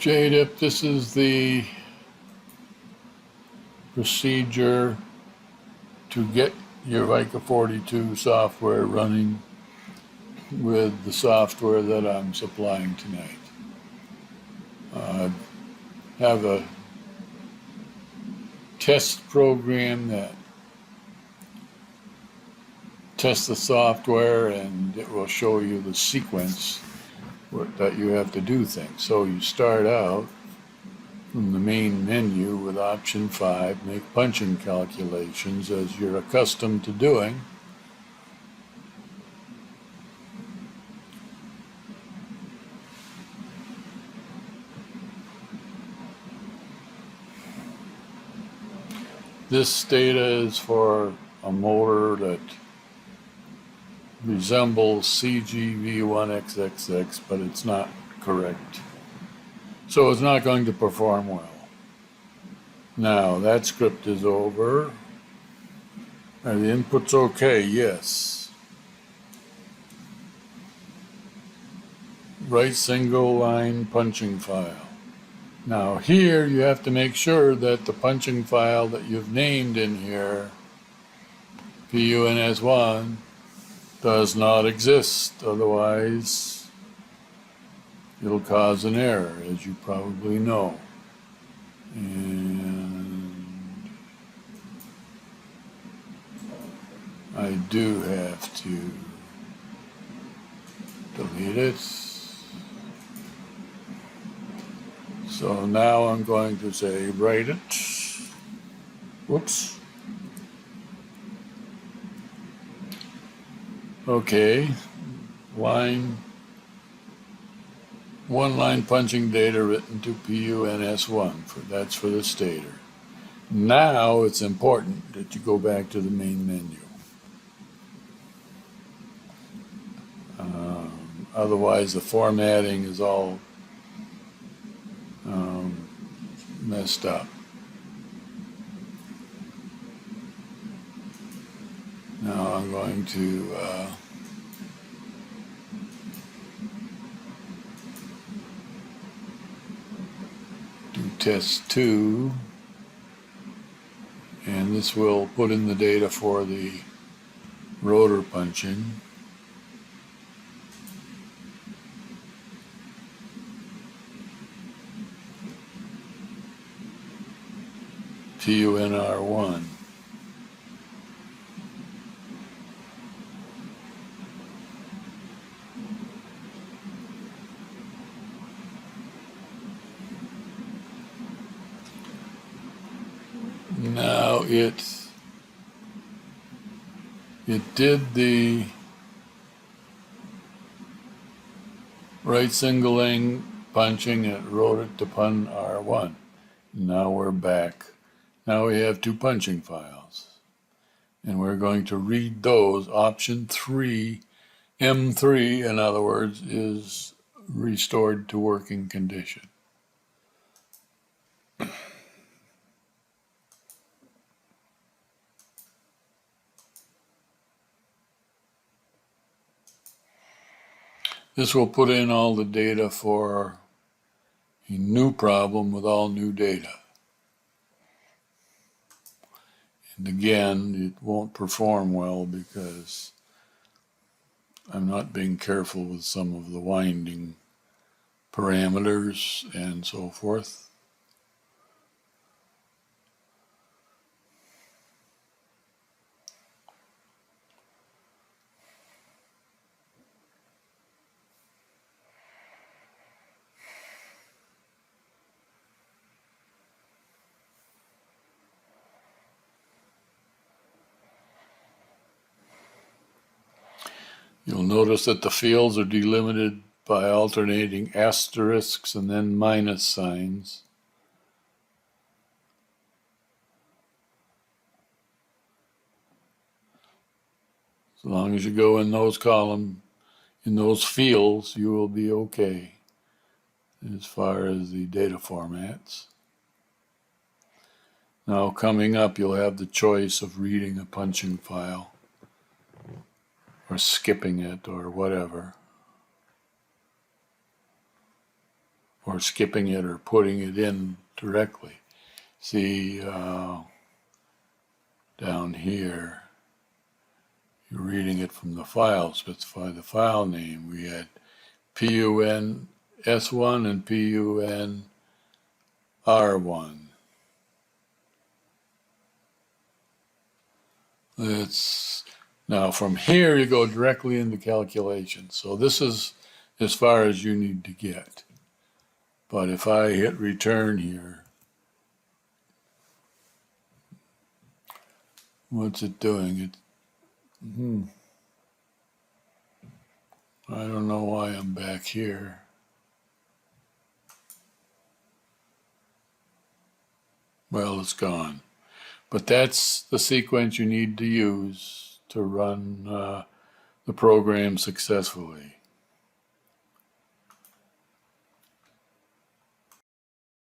JAYDIP, this is the procedure to get your vica42 software running with the software that I'm supplying tonight. I have a test program that tests the software, and it will show you the sequence that you have to do things. So you start out from the main menu with option 5, make punching calculations as you're accustomed to doing. This data is for a motor that resembles CGV1XXX, but it's not correct. So it's not going to perform well. Now that script is over. Are the inputs okay? Yes. Write single line punching file. Now here you have to make sure that the punching file that you've named in here, PUNS1, does not exist. Otherwise it'll cause an error, as you probably know. And I do have to delete it. So now I'm going to say write it. Whoops. Okay, one line punching data written to PUNS1, that's for the stator. Now it's important that you go back to the main menu. Otherwise the formatting is all messed up. Now I'm going to do test 2, and this will put in the data for the rotor punching. PUNR1. Now it did the right single line punching, it wrote it to pun R1. Now we're back. Now we have 2 punching files, and we're going to read those. Option 3, M3, in other words, is restored to working condition. This will put in all the data for a new problem with all new data. And again, it won't perform well because I'm not being careful with some of the winding parameters and so forth. You'll notice that the fields are delimited by alternating asterisks and then minus signs. As long as you go in those columns, in those fields, you will be okay as far as the data formats. Now coming up, you'll have the choice of reading a punching file or skipping it or whatever. or skipping it or putting it in directly. See, down here, you're reading it from the file. Specify the file name. We had PUN S1 and PUN R1. Now from here you go directly into calculations. So this is as far as you need to get. But if I hit return here, what's it doing? I don't know why I'm back here. Well, it's gone. But that's the sequence you need to use to run the program successfully.